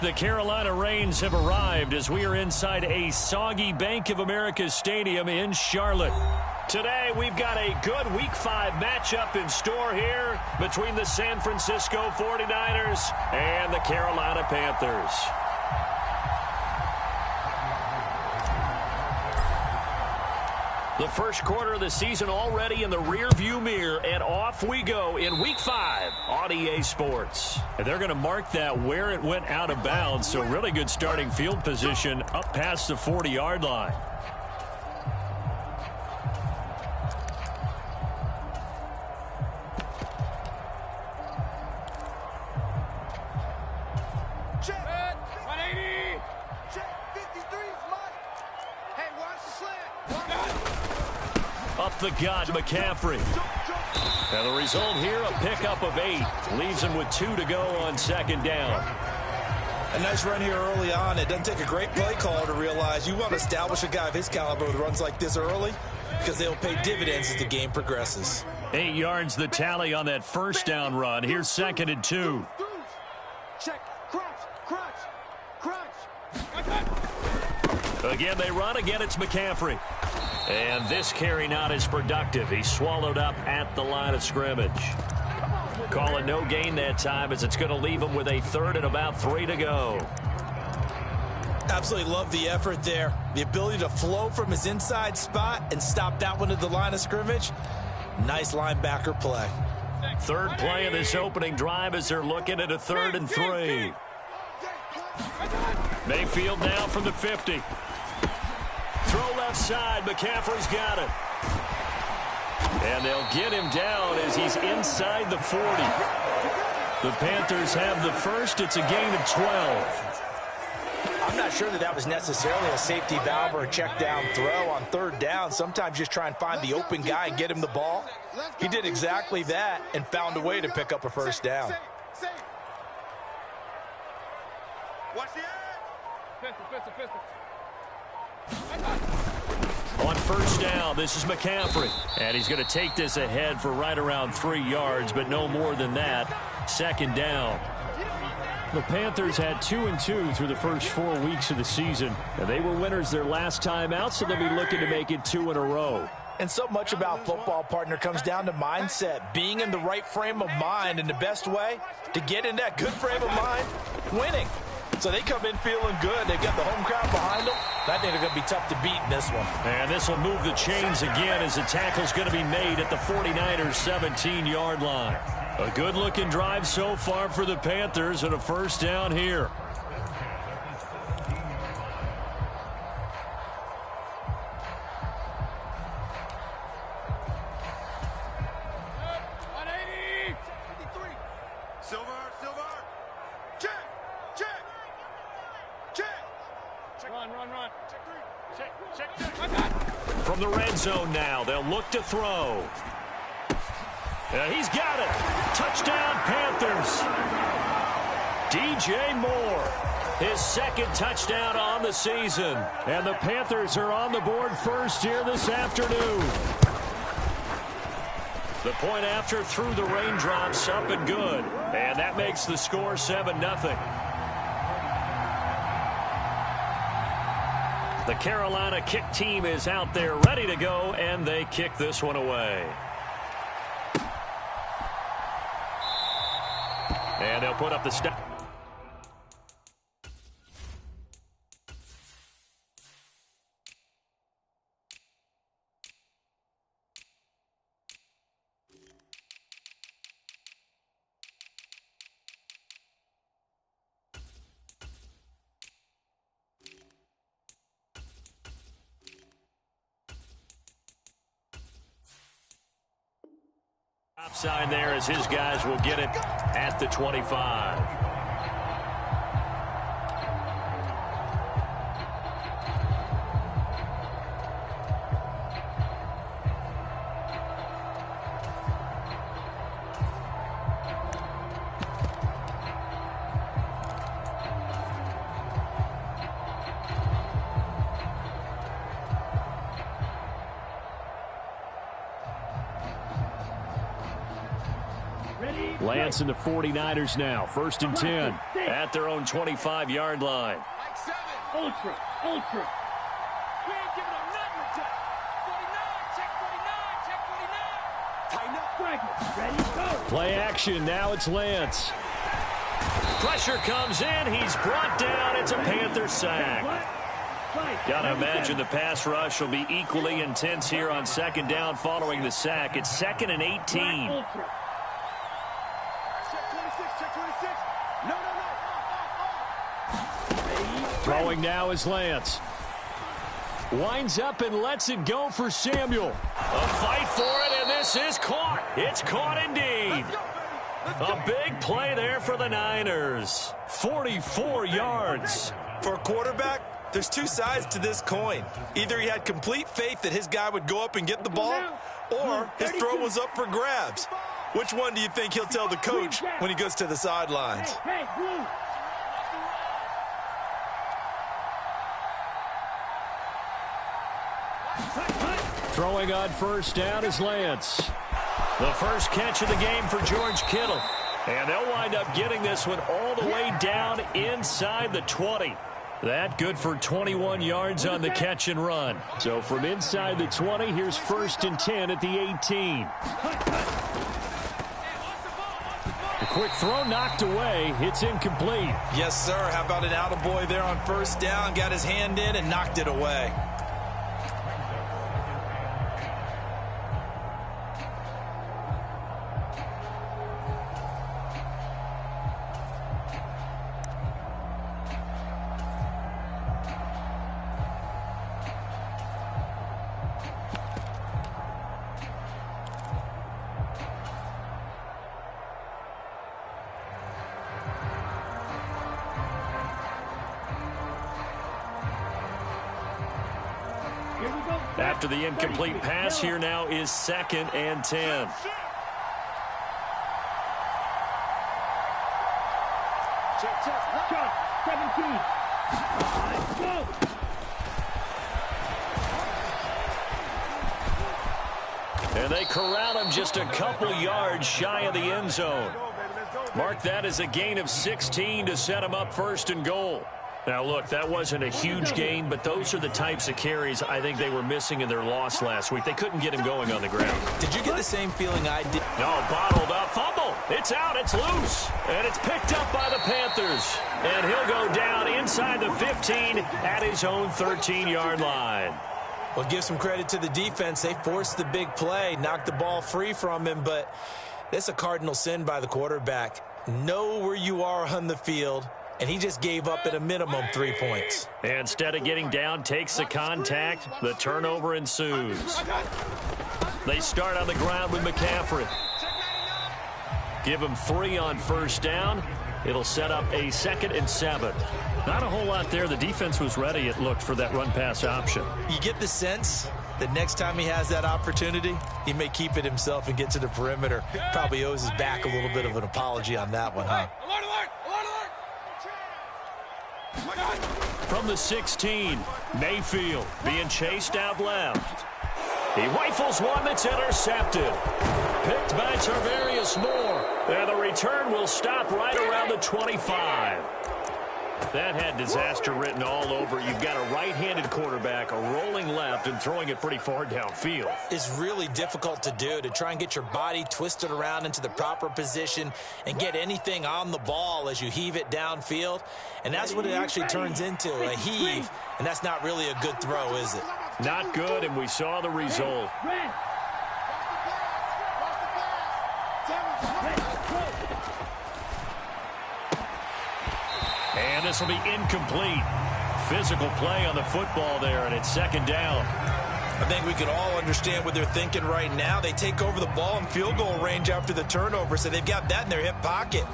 The Carolina Rains have arrived as we are inside a soggy Bank of America Stadium in Charlotte. Today, we've got a good Week 5 matchup in store here between the San Francisco 49ers and the Carolina Panthers. The first quarter of the season already in the rearview mirror, and off we go in Week 5 on EA Sports. And they're going to mark that where it went out of bounds, so really good starting field position up past the 40-yard line. Up the gut, McCaffrey. And the result here, a pickup of 8. Leaves him with 2 to go on second down. A nice run here early on. It doesn't take a great play caller to realize you want to establish a guy of his caliber with runs like this early because they'll pay dividends as the game progresses. 8 yards the tally on that first down run. Here's second and 2. Check. Crunch. Again, they run. Again, it's McCaffrey. And this carry not as productive. He's swallowed up at the line of scrimmage. Call it no gain that time as it's going to leave him with a third and about 3 to go. Absolutely love the effort there. The ability to flow from his inside spot and stop that one at the line of scrimmage. Nice linebacker play. Third play of this opening drive as they're looking at a 3rd and 3. Mayfield now from the 50. Throw left side. McCaffrey's got it. And they'll get him down as he's inside the 40. The Panthers have the first. It's a gain of 12. I'm not sure that was necessarily a safety valve or a check down throw on 3rd down. Sometimes just try and find the open guy and get him the ball. He did exactly that and found a way to pick up a first down. Watch the edge. Pistol. On first down, this is McCaffrey. And he's going to take this ahead for right around 3 yards, but no more than that. Second down. The Panthers had 2-2 through the first 4 weeks of the season. And they were winners their last time out, so they'll be looking to make it 2 in a row. And so much about football, partner, comes down to mindset. Being in the right frame of mind, and the best way to get in that good frame of mind, winning. So they come in feeling good. They've got the home crowd behind them. I think they're going to be tough to beat in this one. And this will move the chains again as the tackle's going to be made at the 49ers' 17-yard line. A good-looking drive so far for the Panthers and a first down here. Run. Check. From the red zone now, they'll look to throw. He's got it. Touchdown, Panthers. DJ Moore, his 2nd touchdown on the season. And the Panthers are on the board first here this afternoon. The point after through the raindrops, up and good. And that makes the score 7-0. The Carolina kick team is out there ready to go, and they kick this one away. And they'll put up the step. Outside there as his guys will get it at the 25. Lance and the 49ers now. 1st and 10 at their own 25-yard line. Ultra. We ain't giving them nothing to check. 49, check 49, check 49. Tighten up, Franklin. Ready, go. Play action. Now it's Lance. Pressure comes in. He's brought down. It's a Panther sack. Gotta imagine the pass rush will be equally intense here on 2nd down following the sack. It's 2nd and 18. Check 26, check 26. No. Throwing now is Lance. Winds up and lets it go for Samuel. A fight for it, and this is caught. It's caught indeed. A big play there for the Niners. 44 yards. For a quarterback, there's two sides to this coin. Either he had complete faith that his guy would go up and get the ball, or his throw was up for grabs. Which one do you think he'll tell the coach when he goes to the sidelines? Throwing on 1st down is Lance. The first catch of the game for George Kittle. And they'll wind up getting this one all the way down inside the 20. That good for 21 yards on the catch and run. So from inside the 20, here's 1st and 10 at the 18. The quick throw knocked away. It's incomplete. Yes, sir. How about an attaboy there on 1st down? Got his hand in and knocked it away. After the incomplete pass, here now is 2nd and 10. Check. 17. Let's go. And they corral him just a couple yards shy of the end zone. Mark that as a gain of 16 to set him up 1st and goal. Now, look, that wasn't a huge gain, but those are the types of carries I think they were missing in their loss last week. They couldn't get him going on the ground. Did you get the same feeling I did? No, bottled up. Fumble. It's out. It's loose. And it's picked up by the Panthers. And he'll go down inside the 15 at his own 13-yard line. Well, give some credit to the defense. They forced the big play, knocked the ball free from him, but it's a cardinal sin by the quarterback. Know where you are on the field. And he just gave up at a minimum 3 points. Instead of getting down, takes the contact. The turnover ensues. They start on the ground with McCaffrey. Give him 3 on 1st down. It'll set up a 2nd and 7. Not a whole lot there. The defense was ready, it looked, for that run-pass option. You get the sense that next time he has that opportunity, he may keep it himself and get to the perimeter. Probably owes his back a little bit of an apology on that one, huh? From the 16, Mayfield being chased out left. He rifles one that's intercepted. Picked by Tarvarius Moore. And the return will stop right around the 25. That had disaster written all over. You've got a right-handed quarterback, a rolling left, and throwing it pretty far downfield. It's really difficult to do, to try and get your body twisted around into the proper position and get anything on the ball as you heave it downfield. And that's what it actually turns into, a heave. And that's not really a good throw, is it? Not good, and we saw the result. And this will be incomplete. Physical play on the football there, and it's 2nd down. I think we can all understand what they're thinking right now. They take over the ball in field goal range after the turnover, so they've got that in their hip pocket.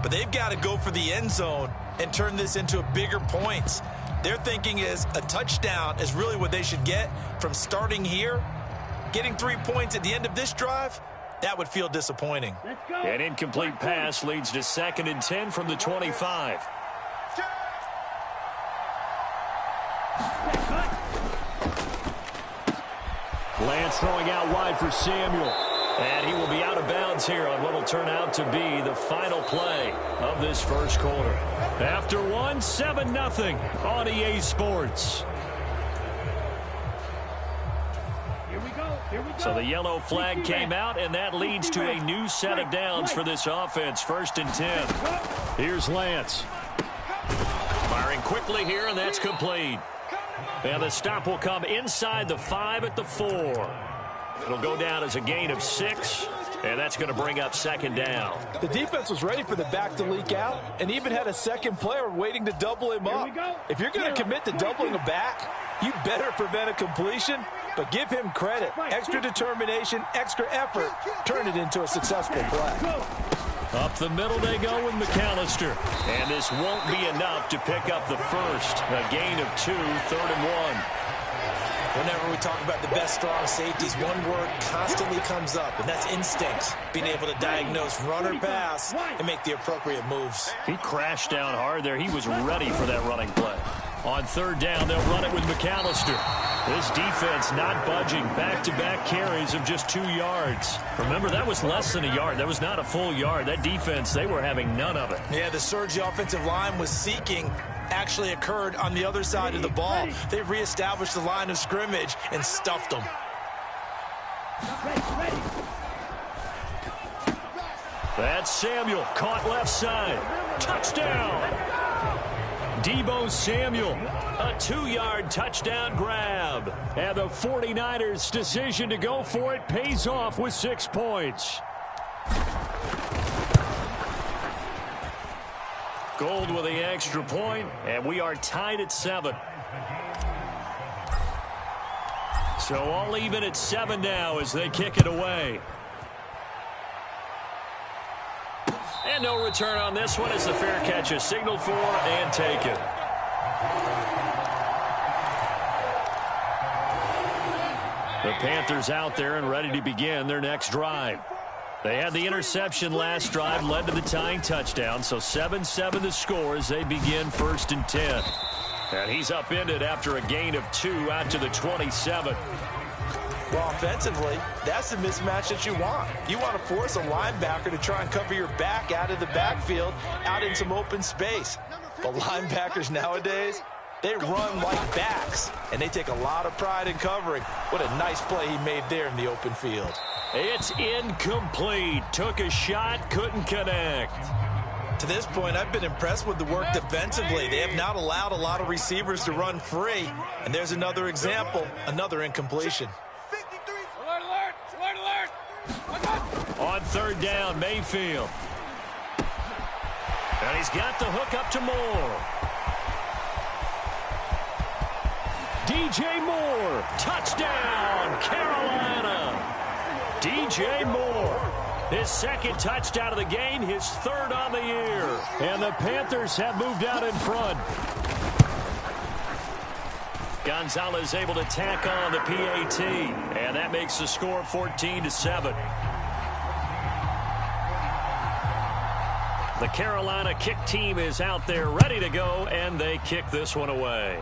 But they've got to go for the end zone and turn this into bigger points. Their thinking is a touchdown is really what they should get from starting here. Getting 3 points at the end of this drive, that would feel disappointing. An incomplete pass leads to 2nd and 10 from the 25. Lance throwing out wide for Samuel. And he will be out of bounds here on what will turn out to be the final play of this first quarter. After one, 7-0 on EA Sports. So the yellow flag came out, and that leads to a new set of downs for this offense. 1st and 10. Here's Lance. Firing quickly here, and that's complete. And the stop will come inside the 5 at the 4. It'll go down as a gain of 6, and that's going to bring up 2nd down. The defense was ready for the back to leak out and even had a second player waiting to double him up. If you're going to commit to doubling a back, you better prevent a completion, but give him credit. Extra determination, extra effort, turn it into a successful play. Up the middle they go with McAllister. And this won't be enough to pick up the first. A gain of 2, 3rd and 1. Whenever we talk about the best strong safeties, one word constantly comes up, and that's instincts. Being able to diagnose run or pass and make the appropriate moves. He crashed down hard there. He was ready for that running play. On 3rd down, they'll run it with McAllister. This defense not budging. Back-to-back carries of just 2 yards. Remember, that was less than a yard. That was not a full yard. That defense, they were having none of it. Yeah, the surge the offensive line was seeking actually occurred on the other side of the ball. They reestablished the line of scrimmage and stuffed them. That's Samuel, caught left side. Touchdown! Deebo Samuel, a 2-yard touchdown grab. And the 49ers' decision to go for it pays off with 6 points. Gold with the extra point, and we are tied at 7. So all even at 7 now as they kick it away. And no return on this one as the fair catch is signaled for and taken. The Panthers out there and ready to begin their next drive. They had the interception last drive, led to the tying touchdown, so 7-7 the score as they begin 1st and 10. And he's upended after a gain of 2 out to the 27. Well, offensively, that's the mismatch that you want. You want to force a linebacker to try and cover your back out of the backfield, out in some open space. But linebackers nowadays, they run like backs, and they take a lot of pride in covering. What a nice play he made there in the open field. It's incomplete. Took a shot, couldn't connect. To this point, I've been impressed with the work defensively. They have not allowed a lot of receivers to run free. And there's another example, another incompletion. On 3rd down, Mayfield. And he's got the hook up to Moore. DJ Moore, touchdown, Carolina. DJ Moore, his 2nd touchdown of the game, his 3rd on the year. And the Panthers have moved out in front. Gonzalez able to tack on the PAT, and that makes the score 14-7. The Carolina kick team is out there ready to go, and they kick this one away.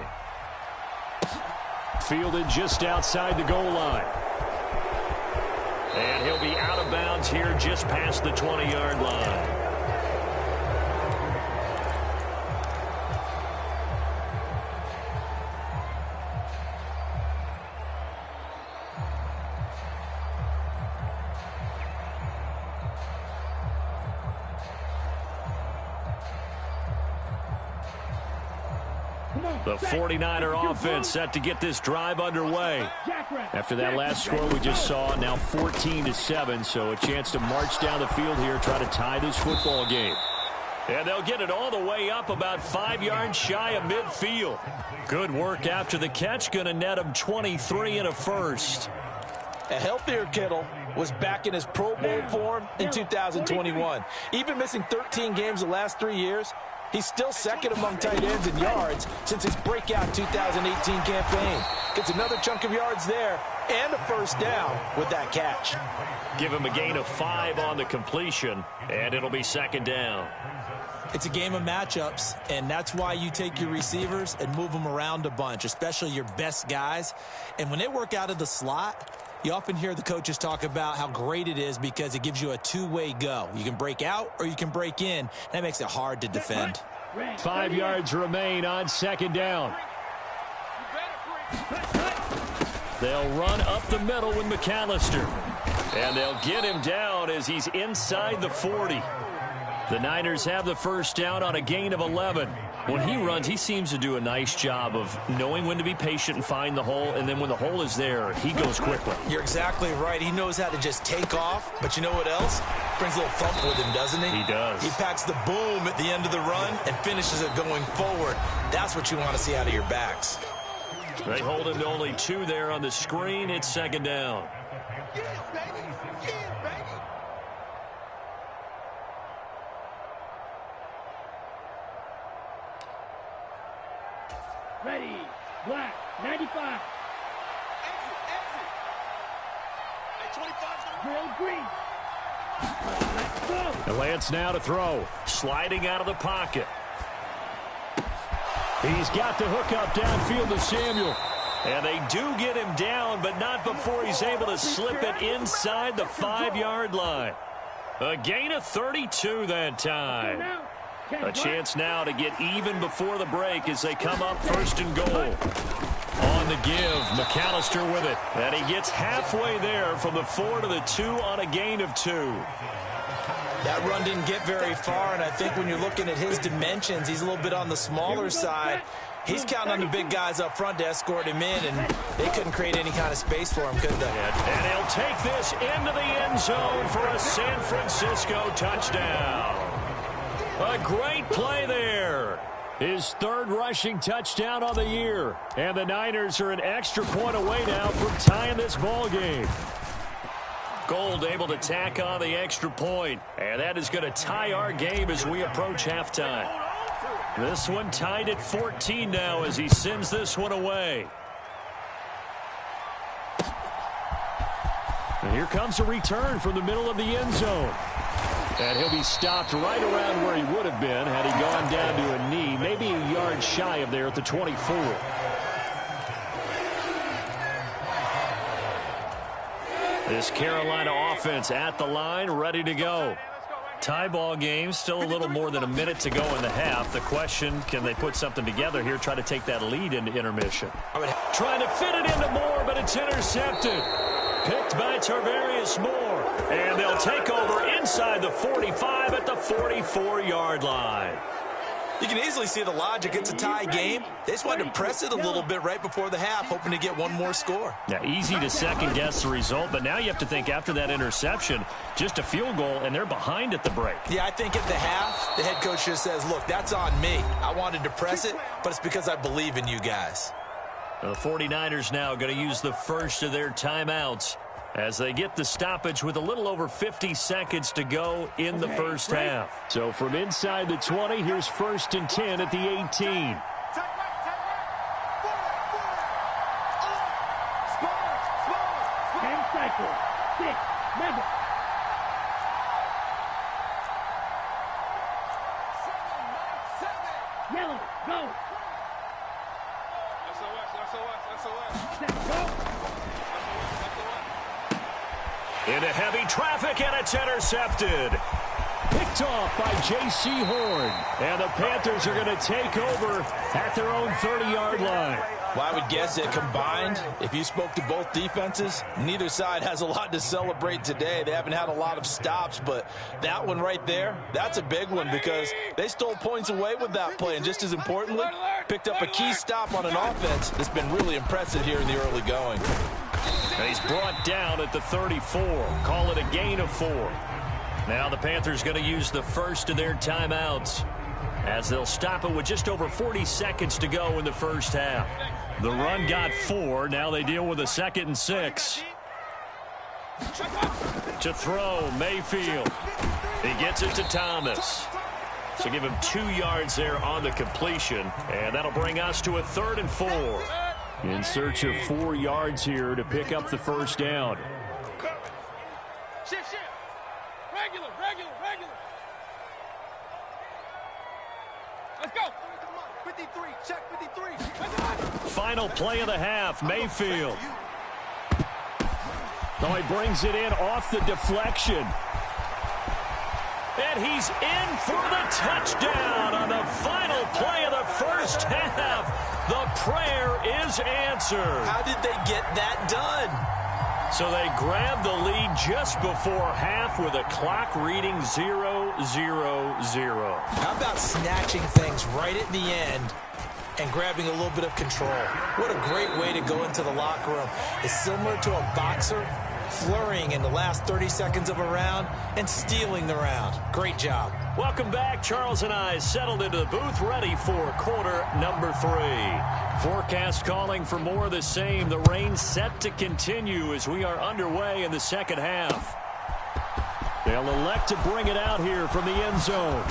Fielded just outside the goal line. And he'll be out of bounds here just past the 20-yard line. The 49er offense set to get this drive underway. After that last score we just saw, now 14-7, so a chance to march down the field here, try to tie this football game. And they'll get it all the way up about 5 yards shy of midfield. Good work after the catch, going to net him 23 and a first. A healthier Kittle was back in his Pro Bowl form in 2021. Even missing 13 games the last 3 years, he's still 2nd among tight ends in yards since his breakout 2018 campaign. Gets another chunk of yards there and a first down with that catch. Give him a gain of 5 on the completion, and it'll be 2nd down. It's a game of matchups, and that's why you take your receivers and move them around a bunch, especially your best guys. And when they work out of the slot, You often hear the coaches talk about how great it is because it gives you a two-way go. You can break out or you can break in. That makes it hard to defend. 5 yards remain on second down. They'll run up the middle with McAllister. And they'll get him down as he's inside the 40. The Niners have the first down on a gain of 11. When he runs, he seems to do a nice job of knowing when to be patient and find the hole, and then when the hole is there, he goes quickly. You're exactly right. He knows how to just take off, but you know what else? Brings a little thump with him, doesn't he? He does. He packs the boom at the end of the run and finishes it going forward. That's what you want to see out of your backs. They hold him to only 2 there on the screen. It's second down. Ready, black, 95. Drill green. Let's go. And Lance now to throw. Sliding out of the pocket. He's got the hook up downfield to Samuel. And they do get him down, but not before he's able to slip it inside the 5-yard line. A gain of 32 that time. A chance now to get even before the break as they come up first and goal. On the give, McAllister with it. And he gets halfway there from the 4 to the 2 on a gain of 2. That run didn't get very far, and I think when you're looking at his dimensions, he's a little bit on the smaller side. He's counting on the big guys up front to escort him in, and they couldn't create any kind of space for him, could they? And he'll take this into the end zone for a San Francisco touchdown. A great play there. His 3rd rushing touchdown on the year. And the Niners are an extra point away now from tying this ball game. Gold able to tack on the extra point. And that is going to tie our game as we approach halftime. This one tied at 14 now as he sends this one away. And here comes a return from the middle of the end zone. And he'll be stopped right around where he would have been had he gone down to a knee, maybe a yard shy of there at the 24. This Carolina offense at the line, ready to go. Tie ball game, still a little more than a minute to go in the half. The question, can they put something together here, try to take that lead into intermission? Trying to fit it into Moore, but it's intercepted. Picked by Tarvarius Moore. And they'll take over inside the 45 at the 44-yard line. You can easily see the logic. It's a tie game. They just wanted to press it a little bit right before the half, hoping to get one more score. Yeah, easy to second-guess the result, but now you have to think after that interception, just a field goal, and they're behind at the break. Yeah, I think at the half, the head coach just says, look, that's on me. I wanted to press it, but it's because I believe in you guys. The 49ers now going to use the first of their timeouts as they get the stoppage with a little over 50 seconds to go in the first half. So from inside the 20, here's 1st and 10 at the 18. 10 cycles. 6. Mega. 7. Yellow. Go. Into heavy traffic, and it's intercepted. Picked off by J.C. Horn. And the Panthers are going to take over at their own 30-yard line. Well, I would guess that combined, if you spoke to both defenses, neither side has a lot to celebrate today. They haven't had a lot of stops, but that one right there, that's a big one because they stole points away with that play. And just as importantly, picked up a key stop on an offense that's been really impressive here in the early going. And he's brought down at the 34. Call it a gain of 4. Now the Panthers going to use the first of their timeouts as they'll stop it with just over 40 seconds to go in the first half. The run got 4. Now they deal with a 2nd and 6. To throw, Mayfield. He gets it to Thomas. So give him 2 yards there on the completion. And that'll bring us to a 3rd and 4. In search of 4 yards here to pick up the first down. Shift. Regular. Let's go. 53. Check 53. Final play of the half. Mayfield. Oh, he brings it in off the deflection. And he's in for the touchdown on the final play of the first half. The prayer is answered. How did they get that done? So they grab the lead just before half with a clock reading 0-0-0. How about snatching things right at the end and grabbing a little bit of control? What a great way to go into the locker room. It's similar to a boxer flurrying in the last 30 seconds of a round and stealing the round. Great job. Welcome back. Charles and I settled into the booth, ready for quarter number 3. Forecast calling for more of the same. The rain set to continue as we are underway in the second half. They'll elect to bring it out here from the end zone.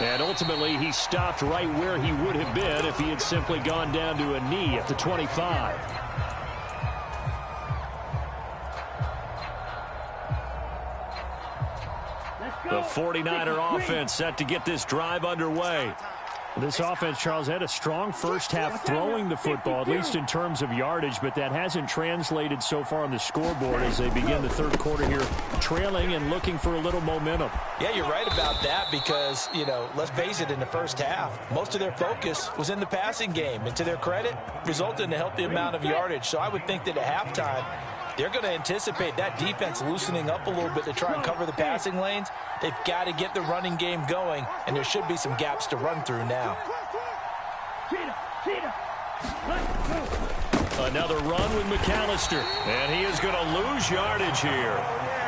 And ultimately, he stopped right where he would have been if he had simply gone down to a knee at the 25. The 49er offense set to get this drive underway. This offense, Charles, had a strong first half throwing the football, at least in terms of yardage, but that hasn't translated so far on the scoreboard as they begin the third quarter here, trailing and looking for a little momentum. Yeah, you're right about that because, you know, let's face it, in the first half, most of their focus was in the passing game, and to their credit, resulted in a healthy amount of yardage. So I would think that at halftime, they're going to anticipate that defense loosening up a little bit to try and cover the passing lanes. They've got to get the running game going, and there should be some gaps to run through now. Another run with McAllister, and he is going to lose yardage here.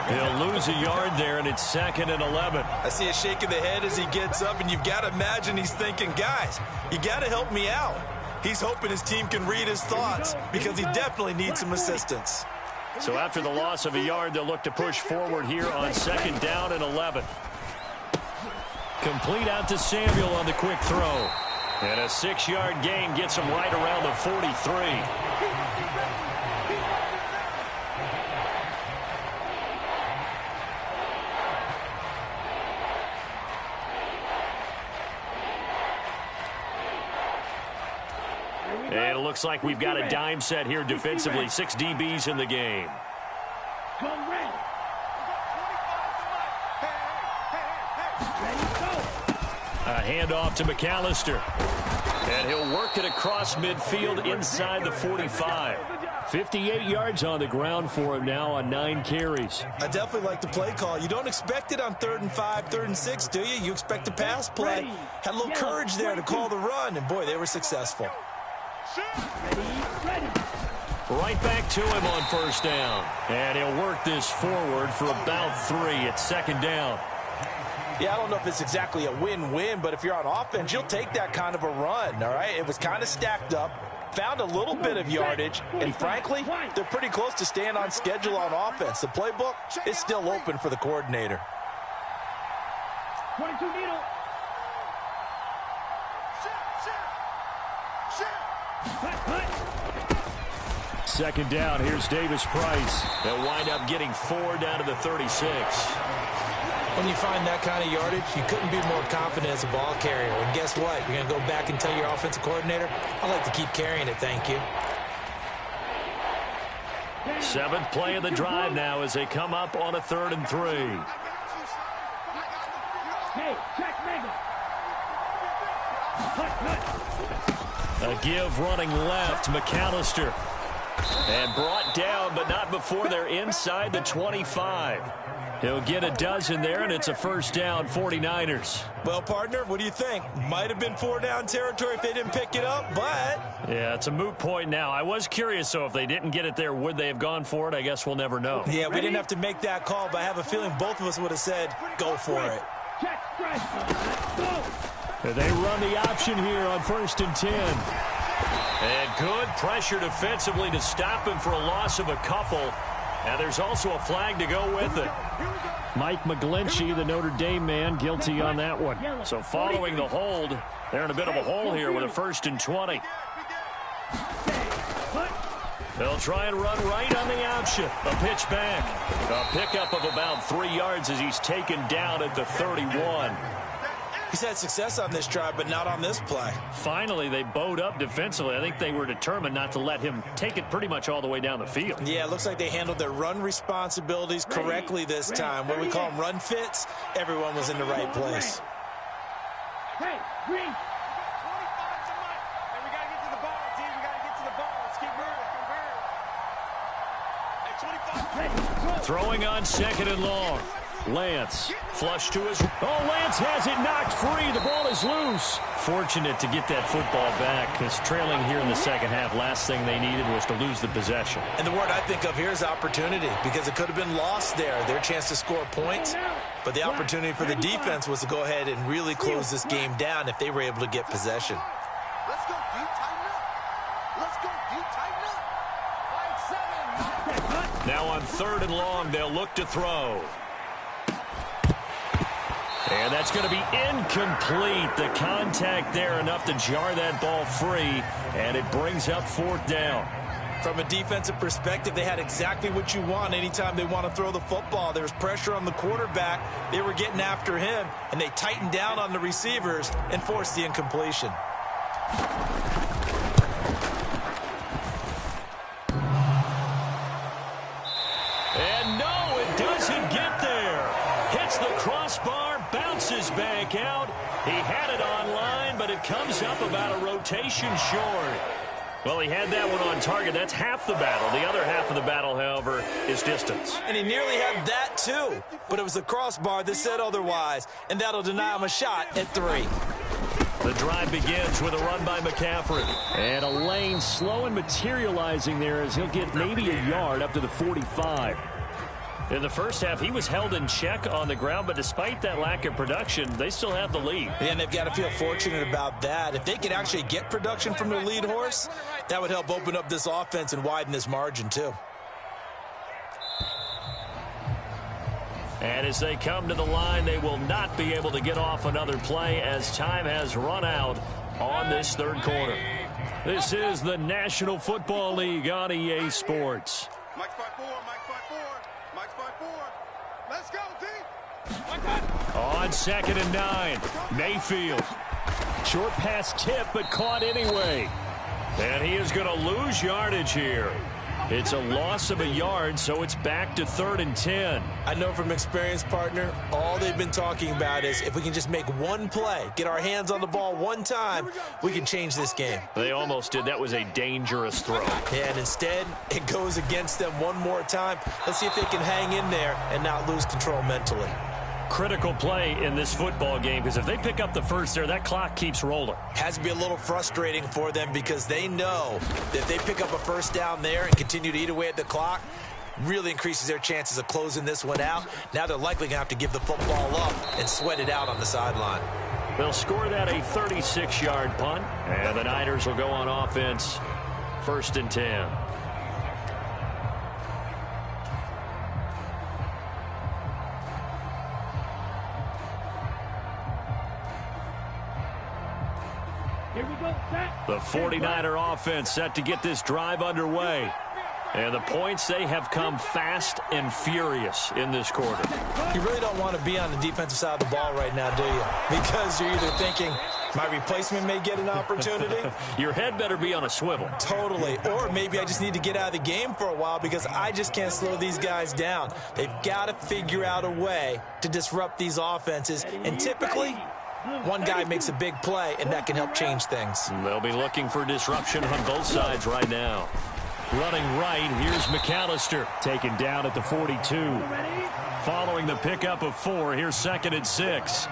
He'll lose a yard there, and it's 2nd and 11. I see a shake of the head as he gets up, and you've got to imagine he's thinking, guys, you got to help me out. He's hoping his team can read his thoughts because he definitely needs some assistance. So after the loss of a yard, they'll look to push forward here on 2nd down and 11. Complete out to Samuel on the quick throw. And a 6-yard gain gets him right around the 43. And it looks like we've got a dime set here defensively. 6 DBs in the game. A handoff to McAllister. And he'll work it across midfield inside the 45. 58 yards on the ground for him now on 9 carries. I definitely like the play call. You don't expect it on 3rd and 5, 3rd and 6, do you? You expect a pass play. Had a little courage there to call the run, and boy, they were successful. Right back to him on 1st down. And he'll work this forward for about 3 at 2nd down. Yeah, I don't know if it's exactly a win-win, but if you're on offense, you'll take that kind of a run, all right? It was kind of stacked up, found a little bit of yardage, and frankly, they're pretty close to staying on schedule on offense. The playbook is still open for the coordinator. 22 needle. 2nd down. Here's Davis Price. They'll wind up getting 4 down to the 36. When you find that kind of yardage, you couldn't be more confident as a ball carrier. And guess what? You're going to go back and tell your offensive coordinator, I'd like to keep carrying it, thank you. 7th play of the drive now as they come up on a 3rd and 3. Hey, check Mega. A give running left, McAllister. And brought down, but not before they're inside the 25. He'll get a dozen there, and it's a 1st down, 49ers. Well, partner, what do you think? Might have been 4-down territory if they didn't pick it up, but... Yeah, it's a moot point now. I was curious, so if they didn't get it there, would they have gone for it? I guess we'll never know. Yeah, we didn't have to make that call, but I have a feeling both of us would have said, go for it. Check strike. Go. They run the option here on 1st and 10. And good pressure defensively to stop him for a loss of a couple. And there's also a flag to go with it. Mike McGlinchey, the Notre Dame man, guilty on that one. So following the hold, they're in a bit of a hole here with a 1st and 20. They'll try and run right on the option. A pitch back. A pickup of about 3 yards as he's taken down at the 31. He's had success on this drive, but not on this play. Finally, they bowed up defensively. I think they were determined not to let him take it pretty much all the way down the field. Yeah, it looks like they handled their run responsibilities correctly this time. What we call them run fits, everyone was in the right place. Hey, green. Throwing on 2nd and long. Lance, flush to his... Oh, Lance has it knocked free. The ball is loose. Fortunate to get that football back, because trailing here in the second half, last thing they needed was to lose the possession. And the word I think of here is opportunity, because it could have been lost there. Their chance to score points, but the opportunity for the defense was to go ahead and really close this game down if they were able to get possession. Let's go, dude, tighten up. Let's go, dude, tighten up. 5-7. Now on 3rd and long, they'll look to throw. And that's going to be incomplete. The contact there enough to jar that ball free, and it brings up 4th down. From a defensive perspective, they had exactly what you want anytime they want to throw the football. There was pressure on the quarterback. They were getting after him, and they tightened down on the receivers and forced the incompletion. And no, it doesn't get there. Hits the crossbar, bounces back out. He had it online, but it comes up about a rotation short. Well, he had that one on target. That's half the battle. The other half of the battle, however, is distance. And he nearly had that, too. But it was the crossbar that said otherwise, and that'll deny him a shot at 3. The drive begins with a run by McCaffrey. And a lane slow and materializing there as he'll get maybe a yard up to the 45. In the first half, he was held in check on the ground, but despite that lack of production, they still have the lead. And they've got to feel fortunate about that. If they could actually get production from their lead horse, that would help open up this offense and widen this margin, too. And as they come to the line, they will not be able to get off another play as time has run out on this 3rd quarter. This is the National Football League on EA Sports. Mike's 5-4, Mike's 5-4, Mike's 5-4. Let's go, D. On 2nd and 9, Mayfield. Short pass tip, but caught anyway. And he is going to lose yardage here. It's a loss of a yard, so it's back to 3rd and 10. I know from experience, partner, all they've been talking about is if we can just make one play, get our hands on the ball one time, we can change this game. They almost did. That was a dangerous throw. Yeah, and instead, it goes against them one more time. Let's see if they can hang in there and not lose control mentally. Critical play in this football game, because if they pick up the first there, that clock keeps rolling. Has to be a little frustrating for them because they know that if they pick up a first down there and continue to eat away at the clock, really increases their chances of closing this one out. Now they're likely going to have to give the football up and sweat it out on the sideline. They'll score that a 36-yard punt, and the Niners will go on offense 1st and 10. Here we go, set. The 49er offense set to get this drive underway. And the points, they have come fast and furious in this quarter. You really don't want to be on the defensive side of the ball right now, do you? Because you're either thinking, my replacement may get an opportunity. Your head better be on a swivel. Totally. Or maybe I just need to get out of the game for a while because I just can't slow these guys down. They've got to figure out a way to disrupt these offenses. And typically, one guy makes a big play, and that can help change things. They'll be looking for disruption on both sides right now. Running right, here's McAllister, taken down at the 42. Following the pickup of 4, here's 2nd and 6.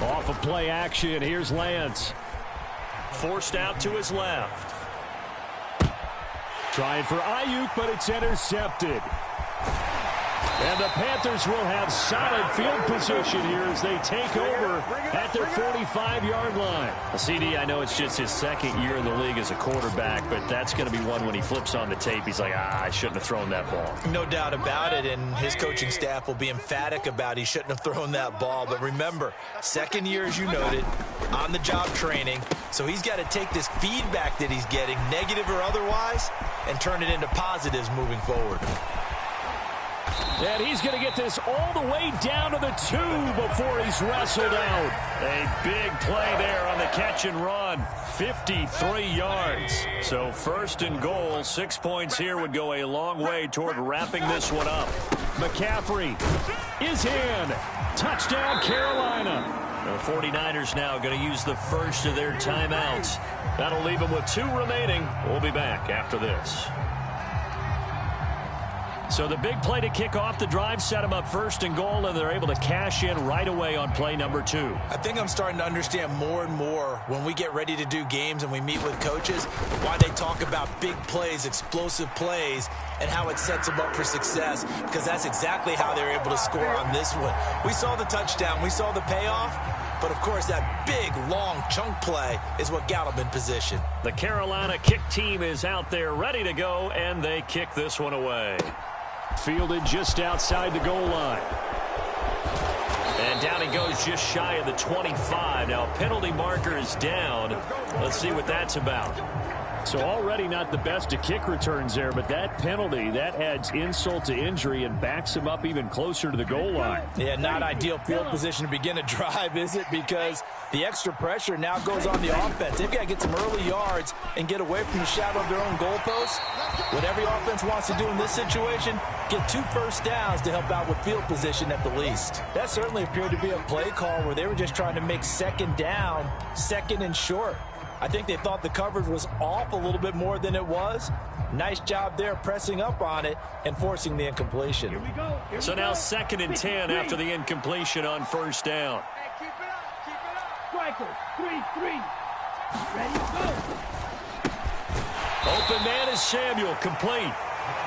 Off of play action, here's Lance. Forced out to his left. Trying for Ayuk, but it's intercepted. And the Panthers will have solid field position here as they take over at their 45-yard line. CD, I know it's just his 2nd year in the league as a quarterback, but that's going to be one when he flips on the tape. He's like, I shouldn't have thrown that ball. No doubt about it, and his coaching staff will be emphatic about he shouldn't have thrown that ball. But remember, 2nd year, as you noted, on-the-job training, so he's got to take this feedback that he's getting, negative or otherwise, and turn it into positives moving forward. And he's going to get this all the way down to the 2 before he's wrestled out. A big play there on the catch and run. 53 yards. So first and goal, 6 points here would go a long way toward wrapping this one up. McCaffrey is in. Touchdown, Carolina. The 49ers now going to use the first of their timeouts. That'll leave them with 2 remaining. We'll be back after this. So the big play to kick off the drive set them up first and goal, and they're able to cash in right away on play number 2. I think I'm starting to understand more and more when we get ready to do games and we meet with coaches why they talk about big plays, explosive plays, and how it sets them up for success, because that's exactly how they're able to score on this one. We saw the touchdown. We saw the payoff. But, of course, that big, long chunk play is what got them in position. The Carolina kick team is out there ready to go, and they kick this one away. Fielded just outside the goal line. And down he goes just shy of the 25. Now, penalty marker is down. Let's see what that's about. So already not the best of kick returns there, but that penalty, that adds insult to injury and backs him up even closer to the goal line. Yeah, not ideal field position to begin a drive, is it? Because the extra pressure now goes on the offense. They've got to get some early yards and get away from the shadow of their own goalposts. What every offense wants to do in this situation, get 2 first downs to help out with field position at the least. That certainly appeared to be a play call where they were just trying to make second down, second and short. I think they thought the coverage was off a little bit more than it was. Nice job there pressing up on it and forcing the incompletion. So now 2nd and 10 after the incompletion on first down. Hey, keep it up, keep it up. Striker, 3-3. Ready, go. Open man is Samuel, complete.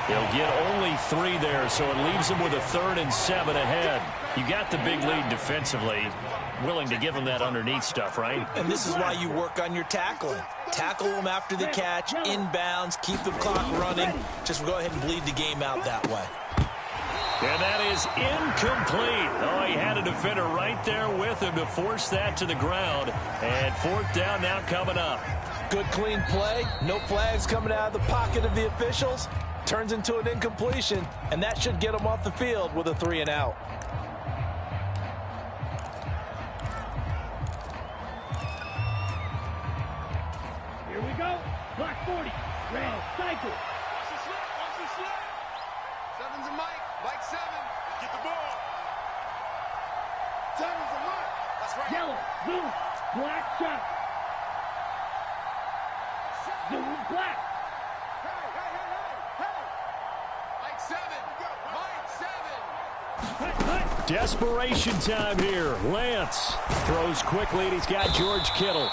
He'll get only 3 there, so it leaves him with a 3rd and 7 ahead. You got the big lead defensively. Willing to give him that underneath stuff, right? And this is why you work on your tackling. Tackle them after the catch, inbounds, keep the clock running. Just go ahead and bleed the game out that way. And that is incomplete. Oh, he had a defender right there with him to force that to the ground. And 4th down now coming up. Good clean play. No flags coming out of the pocket of the officials. Turns into an incompletion, and that should get them off the field with a 3 and out. Here we go. Block 40. Red, cycle. Watch the slip, watch the slip. 7's a Mike, Mike 7. Get the ball. 7's a Mike. That's right. Yellow, zoom, black shot. Zoom, black. Hey, hey, hey, hey, hey. Mike 7. Mike 7. Cut, cut. Desperation time here. Lance throws quickly, and he's got George Kittle.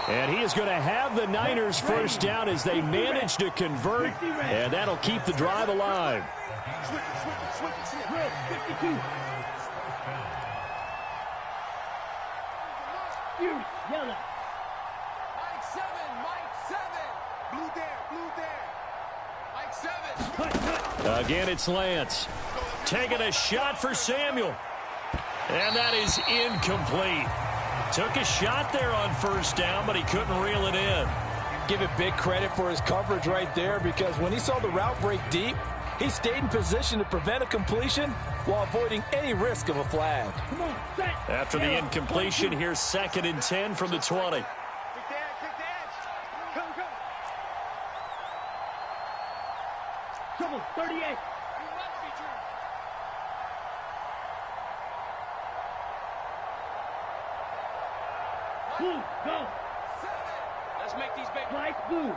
And he is going to have the Niners first down as they manage to convert, and that'll keep the drive alive. Red, 52. Fury, yellow. Mike 7, Mike 7. Blue there. Mike 7. Cut, cut. Again, it's Lance. Taking a shot for Samuel. And that is incomplete. Took a shot there on first down, but he couldn't reel it in. Give it big credit for his coverage right there, because when he saw the route break deep, he stayed in position to prevent a completion while avoiding any risk of a flag. Come on, set. After the incompletion, here's 2nd and 10 from the 20. Kick the edge. Come. Trouble, 38. Blue, go. Let's make these big. Slice blue.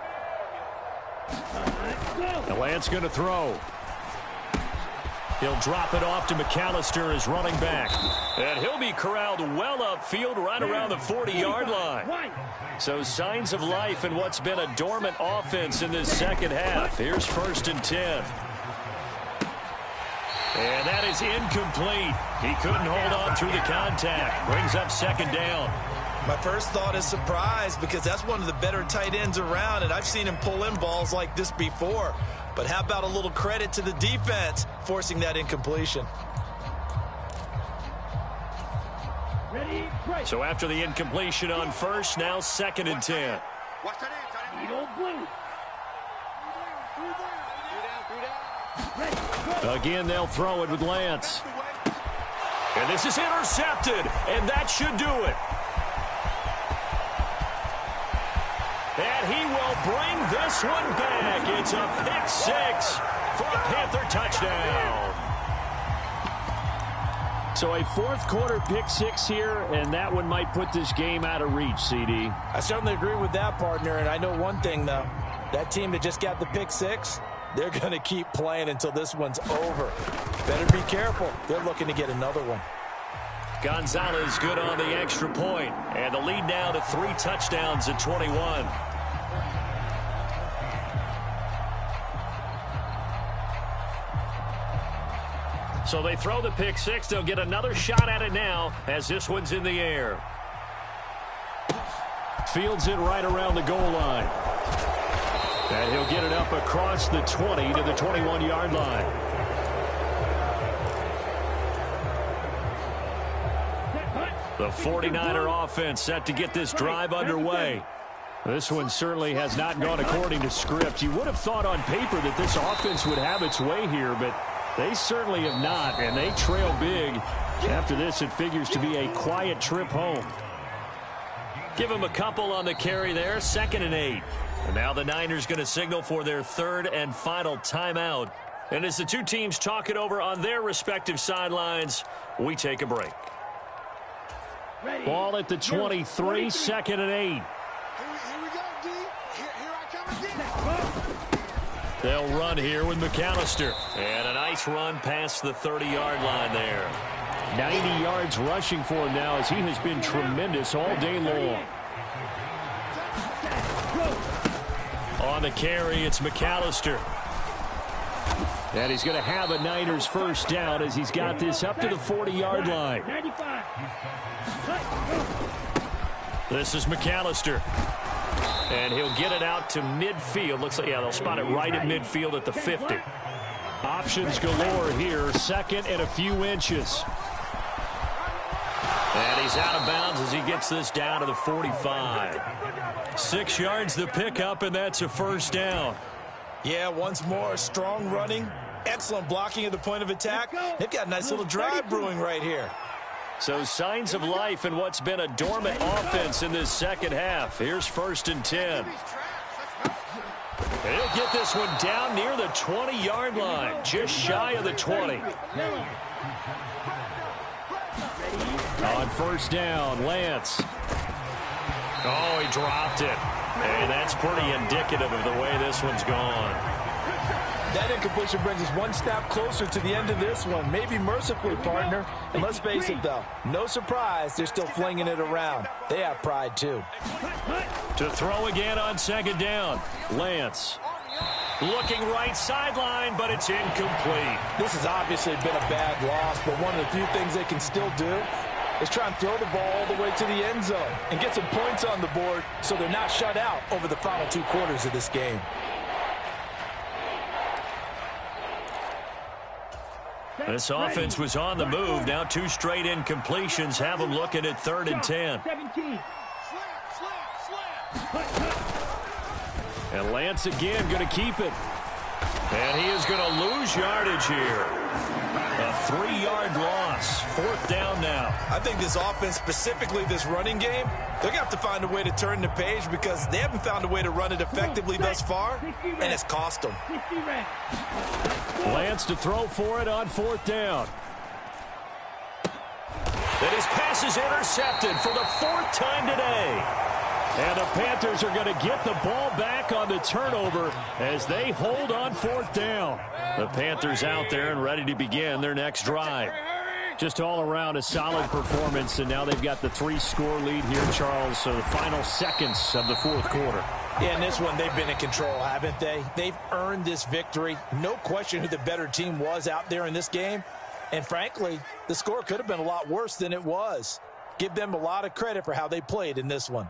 Go. And Lance going to throw. He'll drop it off to McAllister as running back. And he'll be corralled well upfield right around the 40-yard line. White. So signs of life in what's been a dormant offense in this second half. Here's 1st and 10. And that is incomplete. He couldn't hold on through the contact. Brings up 2nd down. My first thought is surprise, because that's one of the better tight ends around, and I've seen him pull in balls like this before. But how about a little credit to the defense forcing that incompletion? Ready, break. So after the incompletion on first, now 2nd and 10. Watch that in, tight end. Eagle blue. Again, they'll throw it with Lance. And this is intercepted, and that should do it. And he will bring this one back. It's a pick six for a Panther touchdown. So a fourth quarter pick six here, and that one might put this game out of reach, CD. I certainly agree with that, partner, and I know one thing, though. That team that just got the pick six, they're going to keep playing until this one's over. Better be careful. They're looking to get another one. Gonzalez good on the extra point, and the lead now to 3 touchdowns at 21. So they throw the pick six. They'll get another shot at it now as this one's in the air. Fields it right around the goal line. And he'll get it up across the 20 to the 21-yard line. The 49er offense set to get this drive underway. This one certainly has not gone according to script. You would have thought on paper that this offense would have its way here, but they certainly have not, and they trail big. After this, it figures to be a quiet trip home. Give them a couple on the carry there, 2nd and 8. And now the Niners going to signal for their 3rd and final timeout. And as the two teams talk it over on their respective sidelines, we take a break. Ball at the 23, 2nd and 8. Here we go, D. Here I come again. They'll run here with McAllister. And a nice run past the 30-yard line there. 90 yards rushing for him now as he has been tremendous all day long. On the carry, it's McAllister. And he's going to have a Niners first down as he's got this up to the 40-yard line. This is McAllister. And he'll get it out to midfield. Looks like, yeah, they'll spot it right at midfield at the 50. Options galore here. 2nd and a few inches. And he's out of bounds as he gets this down to the 45. 6 yards the pickup, and that's a first down. Yeah, once more, strong running, excellent blocking at the point of attack. They've got a nice little drive brewing right here. So signs of life in what's been a dormant offense in this second half. Here's 1st and 10. And he'll get this one down near the 20-yard line, just shy of the 20. On first down, Lance. Oh, he dropped it. And that's pretty indicative of the way this one's gone. That incompletion brings us one step closer to the end of this one. Maybe mercifully, partner. And let's face it, though, no surprise, they're still flinging it around. They have pride, too. To throw again on 2nd down, Lance. Looking right sideline, but it's incomplete. This has obviously been a bad loss, but one of the few things they can still do is try and throw the ball all the way to the end zone and get some points on the board so they're not shut out over the final 2 quarters of this game. This offense was on the move. Now 2 straight incompletions have them looking at 3rd and 10. And Lance again going to keep it. And he is going to lose yardage here. A 3-yard loss. 4th down now. I think this offense, specifically this running game, they're going to have to find a way to turn the page because they haven't found a way to run it effectively thus far, and it's cost them. Lance to throw for it on 4th down. And his pass is intercepted for the 4th time today. And the Panthers are going to get the ball back on the turnover as they hold on 4th down. The Panthers out there and ready to begin their next drive. Just all around a solid performance, and now they've got the 3-score lead here, Charles. So the final seconds of the 4th quarter. Yeah, in this one, they've been in control, haven't they? They've earned this victory. No question who the better team was out there in this game. And frankly, the score could have been a lot worse than it was. Give them a lot of credit for how they played in this one.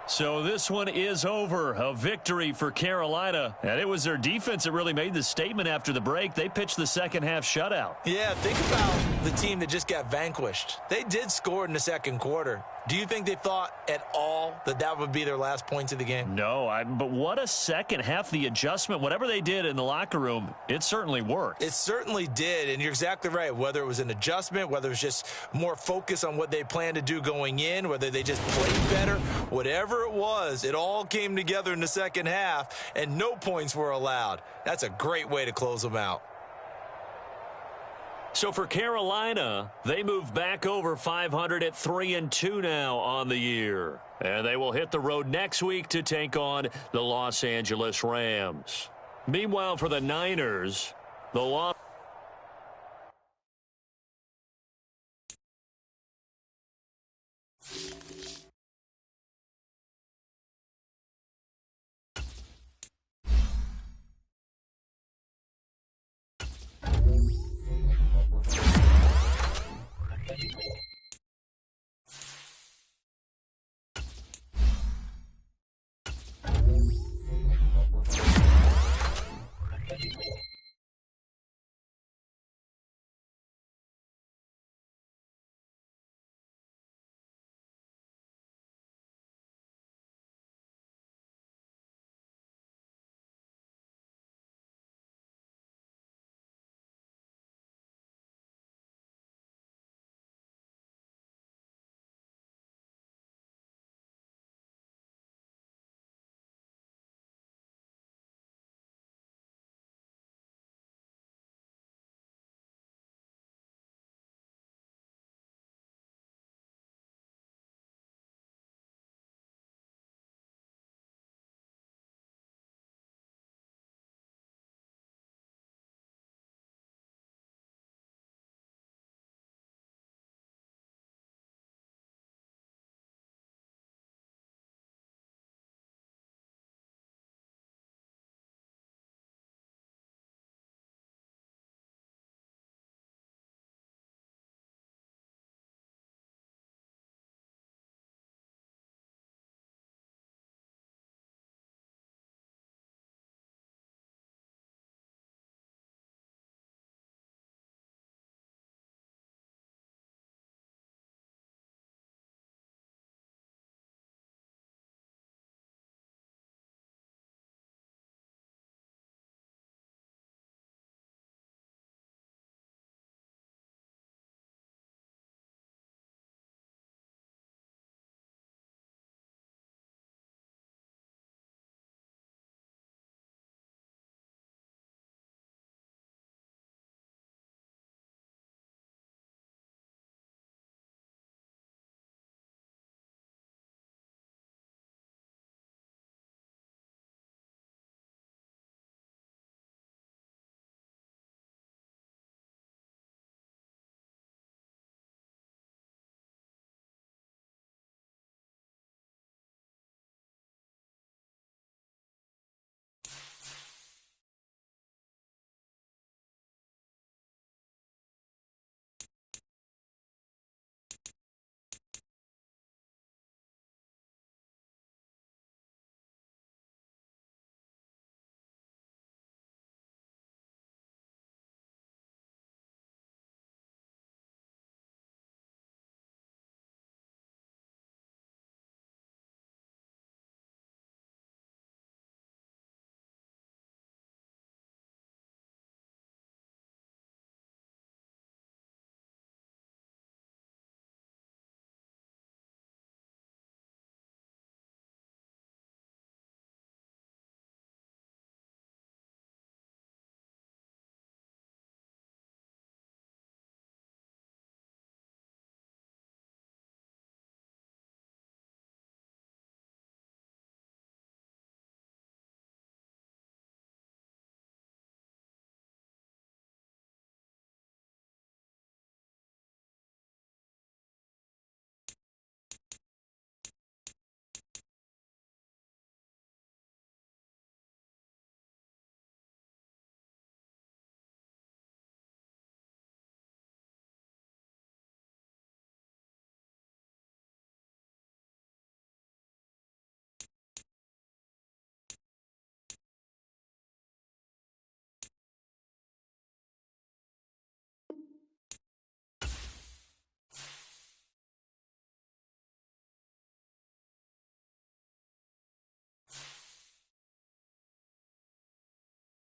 So this one is over. A victory for Carolina. And it was their defense that really made the statement after the break. They pitched the second half shutout. Yeah, think about the team that just got vanquished. They did score in the second quarter. Do you think they thought at all that that would be their last points of the game? No, but what a second half. The adjustment, whatever they did in the locker room, it certainly worked. It certainly did, and you're exactly right. Whether it was an adjustment, whether it was just more focus on what they planned to do going in, whether they just played better, whatever it was, it all came together in the second half, and no points were allowed. That's a great way to close them out. So for Carolina, they move back over 500 at 3-2 now on the year. And they will hit the road next week to take on the Los Angeles Rams. Meanwhile, for the Niners, the loss